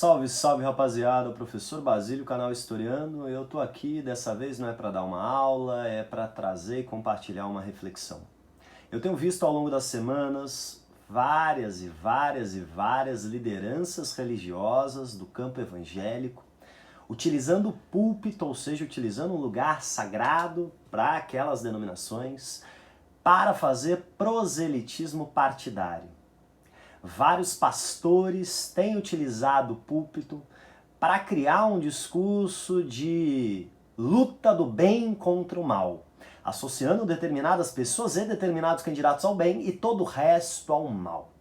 Salve, salve rapaziada, o professor Basílio, canal Historiando. Eu tô aqui, dessa vez não é para dar uma aula, é para trazer e compartilhar uma reflexão. Eu tenho visto ao longo das semanas várias lideranças religiosas do campo evangélico utilizando o púlpito, ou seja, utilizando um lugar sagrado para aquelas denominações, para fazer proselitismo partidário. Vários pastores têm utilizado o púlpito para criar um discurso de luta do bem contra o mal, associando determinadas pessoas e determinados candidatos ao bem e todo o resto ao mal.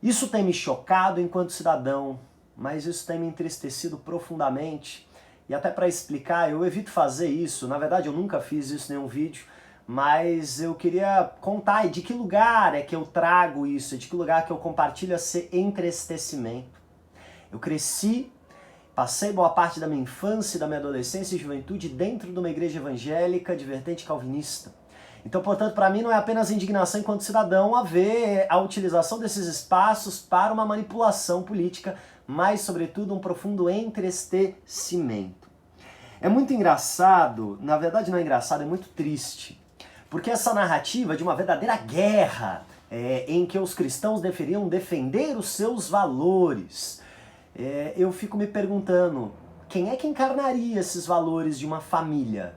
Isso tem me chocado enquanto cidadão, mas isso tem me entristecido profundamente. E até para explicar, eu evito fazer isso, na verdade eu nunca fiz isso em nenhum vídeo, mas eu queria contar de que lugar é que eu trago isso, de que lugar que eu compartilho esse entristecimento. Eu cresci, passei boa parte da minha infância, da minha adolescência e juventude dentro de uma igreja evangélica de vertente calvinista. Então, portanto, para mim não é apenas indignação enquanto cidadão a ver a utilização desses espaços para uma manipulação política, mas, sobretudo, um profundo entristecimento. É muito engraçado, na verdade não é engraçado, é muito triste, porque essa narrativa de uma verdadeira guerra em que os cristãos deveriam defender os seus valores, eu fico me perguntando, quem é que encarnaria esses valores de uma família?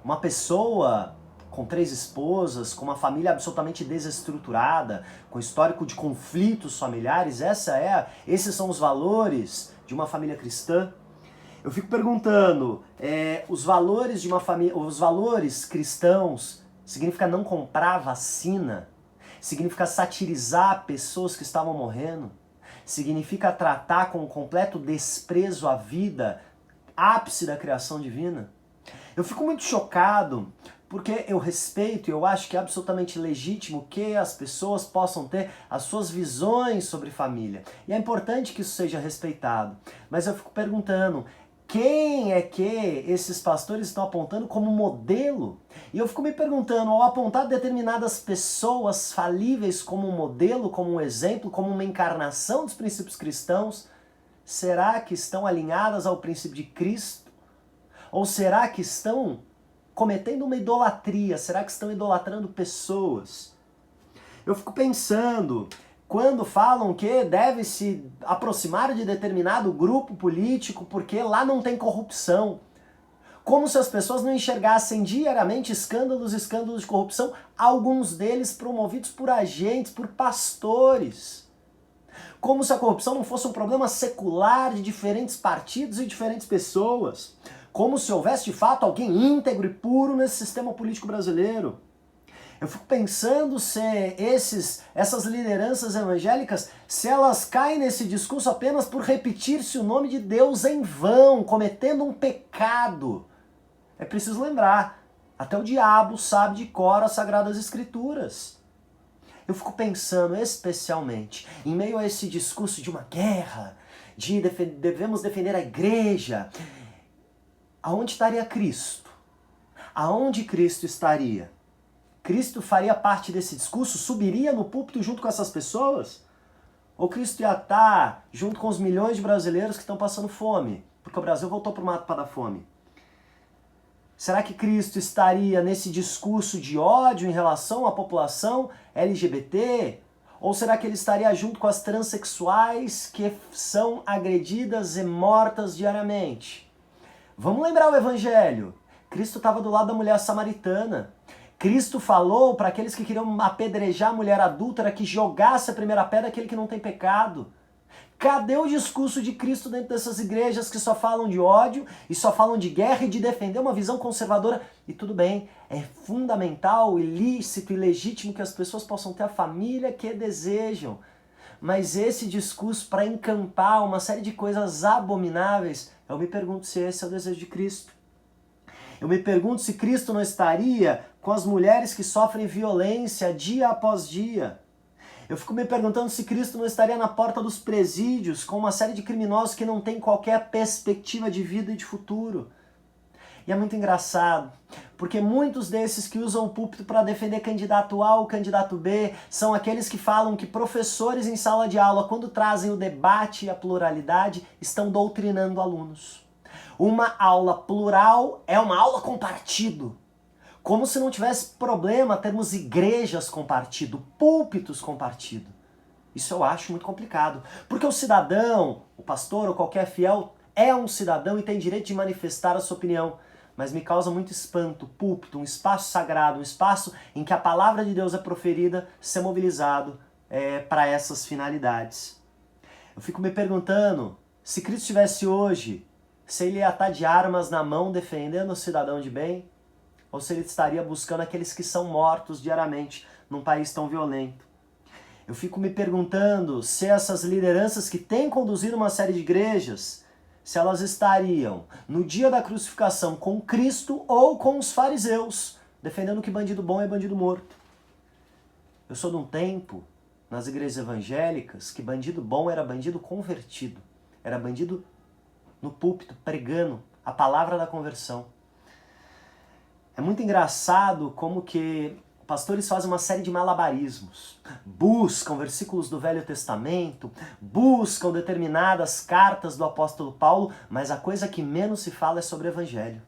Uma pessoa com 3 esposas, com uma família absolutamente desestruturada, com histórico de conflitos familiares, esses são os valores de uma família cristã? Eu fico perguntando, os valores de uma família, os valores cristãos, significa não comprar vacina? Significa satirizar pessoas que estavam morrendo? Significa tratar com completo desprezo a vida, ápice da criação divina? Eu fico muito chocado porque eu respeito e eu acho que é absolutamente legítimo que as pessoas possam ter as suas visões sobre família. E é importante que isso seja respeitado. Mas eu fico perguntando, quem é que esses pastores estão apontando como modelo? E eu fico me perguntando, ao apontar determinadas pessoas falíveis como um modelo, como um exemplo, como uma encarnação dos princípios cristãos, será que estão alinhadas ao princípio de Cristo? Ou será que estão cometendo uma idolatria? Será que estão idolatrando pessoas? Eu fico pensando, quando falam que deve se aproximar de determinado grupo político porque lá não tem corrupção. Como se as pessoas não enxergassem diariamente escândalos de corrupção, alguns deles promovidos por agentes, por pastores. Como se a corrupção não fosse um problema secular de diferentes partidos e diferentes pessoas. Como se houvesse de fato alguém íntegro e puro nesse sistema político brasileiro. Eu fico pensando se essas lideranças evangélicas, se elas caem nesse discurso apenas por repetir-se o nome de Deus em vão, cometendo um pecado. É preciso lembrar, até o diabo sabe de cor as Sagradas Escrituras. Eu fico pensando especialmente, em meio a esse discurso de uma guerra, de devemos defender a igreja, aonde estaria Cristo? Aonde Cristo estaria? Cristo faria parte desse discurso? Subiria no púlpito junto com essas pessoas? Ou Cristo ia estar junto com os milhões de brasileiros que estão passando fome? Porque o Brasil voltou para o mato para dar fome. Será que Cristo estaria nesse discurso de ódio em relação à população LGBT? Ou será que ele estaria junto com as transexuais que são agredidas e mortas diariamente? Vamos lembrar o Evangelho. Cristo estava do lado da mulher samaritana. Cristo falou para aqueles que queriam apedrejar a mulher adúltera que jogasse a primeira pedra aquele que não tem pecado. Cadê o discurso de Cristo dentro dessas igrejas que só falam de ódio e só falam de guerra e de defender uma visão conservadora? E tudo bem, é fundamental, ilícito e legítimo que as pessoas possam ter a família que desejam. Mas esse discurso para encampar uma série de coisas abomináveis, eu me pergunto se esse é o desejo de Cristo. Eu me pergunto se Cristo não estaria com as mulheres que sofrem violência dia após dia. Eu fico me perguntando se Cristo não estaria na porta dos presídios com uma série de criminosos que não têm qualquer perspectiva de vida e de futuro. E é muito engraçado, porque muitos desses que usam o púlpito para defender candidato A ou candidato B são aqueles que falam que professores em sala de aula, quando trazem o debate e a pluralidade, estão doutrinando alunos. Uma aula plural é uma aula com partido. Como se não tivesse problema termos igrejas com partido, púlpitos com partido. Isso eu acho muito complicado, porque o cidadão, o pastor ou qualquer fiel é um cidadão e tem direito de manifestar a sua opinião. Mas me causa muito espanto, púlpito, um espaço sagrado, um espaço em que a palavra de Deus é proferida, ser mobilizado para essas finalidades. Eu fico me perguntando, se Cristo estivesse hoje, se ele ia estar de armas na mão defendendo o cidadão de bem, ou se ele estaria buscando aqueles que são mortos diariamente num país tão violento. Eu fico me perguntando se essas lideranças que têm conduzido uma série de igrejas, se elas estariam no dia da crucificação com Cristo ou com os fariseus, defendendo que bandido bom é bandido morto. Eu sou de um tempo, nas igrejas evangélicas, que bandido bom era bandido convertido. Era bandido no púlpito, pregando a palavra da conversão. É muito engraçado como que pastores fazem uma série de malabarismos. Buscam versículos do Velho Testamento, buscam determinadas cartas do apóstolo Paulo, mas a coisa que menos se fala é sobre o Evangelho.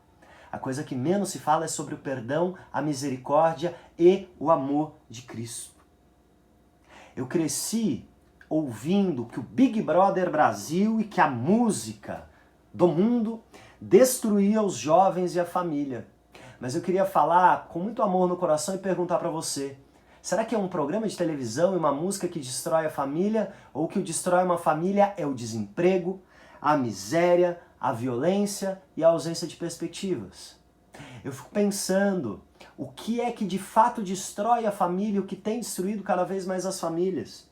A coisa que menos se fala é sobre o perdão, a misericórdia e o amor de Cristo. Eu cresci ouvindo que o Big Brother Brasil e que a música do mundo destruía os jovens e a família. Mas eu queria falar com muito amor no coração e perguntar para você, será que é um programa de televisão e uma música que destrói a família? Ou que o destrói uma família é o desemprego, a miséria, a violência e a ausência de perspectivas? Eu fico pensando, o que é que de fato destrói a família, o que tem destruído cada vez mais as famílias?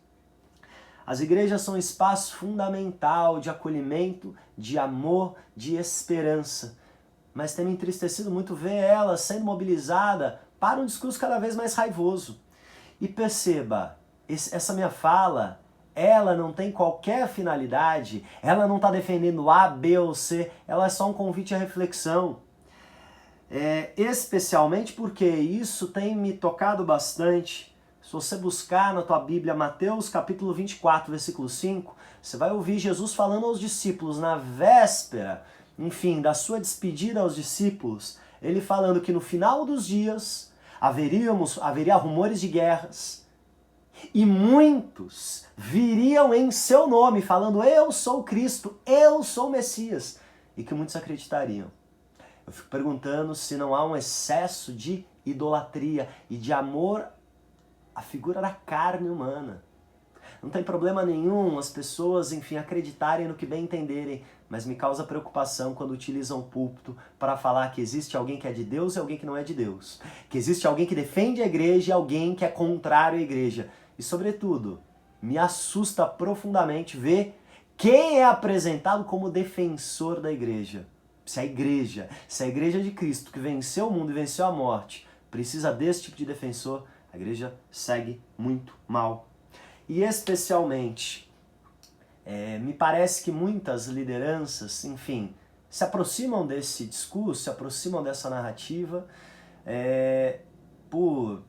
As igrejas são um espaço fundamental de acolhimento, de amor, de esperança. Mas tem me entristecido muito ver ela sendo mobilizada para um discurso cada vez mais raivoso. E perceba, essa minha fala, ela não tem qualquer finalidade, ela não está defendendo A, B ou C, ela é só um convite à reflexão. Especialmente porque isso tem me tocado bastante. Se você buscar na tua Bíblia Mateus capítulo 24, versículo 5, você vai ouvir Jesus falando aos discípulos na véspera, enfim, da sua despedida aos discípulos, ele falando que no final dos dias haveria rumores de guerras e muitos viriam em seu nome falando eu sou Cristo, eu sou o Messias, e que muitos acreditariam. Eu fico perguntando se não há um excesso de idolatria e de amor à figura da carne humana. Não tem problema nenhum as pessoas, enfim, acreditarem no que bem entenderem, mas me causa preocupação quando utilizam o púlpito para falar que existe alguém que é de Deus e alguém que não é de Deus. Que existe alguém que defende a igreja e alguém que é contrário à igreja. E, sobretudo, me assusta profundamente ver quem é apresentado como defensor da igreja. Se a igreja de Cristo, que venceu o mundo e venceu a morte, precisa desse tipo de defensor, a igreja segue muito mal. E especialmente, me parece que muitas lideranças, enfim, se aproximam desse discurso, se aproximam dessa narrativa por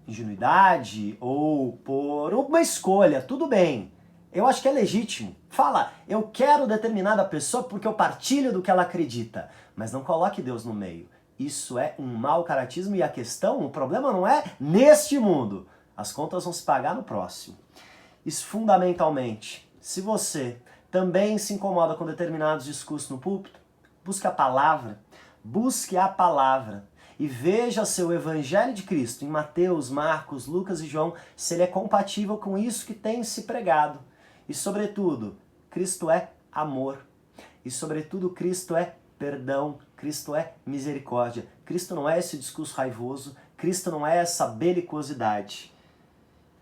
ingenuidade ou por uma escolha, tudo bem. Eu acho que é legítimo. Fala, eu quero determinada pessoa porque eu partilho do que ela acredita, mas não coloque Deus no meio. Isso é um mau caratismo e a questão, o problema não é neste mundo. As contas vão se pagar no próximo. Isso fundamentalmente. Se você também se incomoda com determinados discursos no púlpito, busque a palavra e veja seu Evangelho de Cristo em Mateus, Marcos, Lucas e João, se ele é compatível com isso que tem se pregado. E sobretudo, Cristo é amor. E sobretudo, Cristo é perdão. Cristo é misericórdia. Cristo não é esse discurso raivoso. Cristo não é essa belicosidade.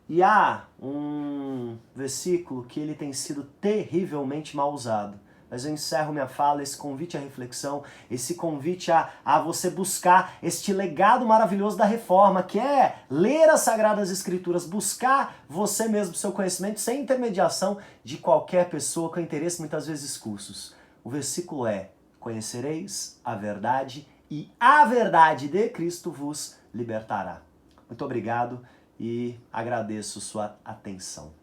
E há um versículo que ele tem sido terrivelmente mal usado. Mas eu encerro minha fala, esse convite à reflexão, esse convite a você buscar este legado maravilhoso da reforma, que é ler as Sagradas Escrituras, buscar você mesmo, seu conhecimento, sem intermediação de qualquer pessoa com interesse, muitas vezes cursos. O versículo é: conhecereis a verdade e a verdade de Cristo vos libertará. Muito obrigado e agradeço sua atenção.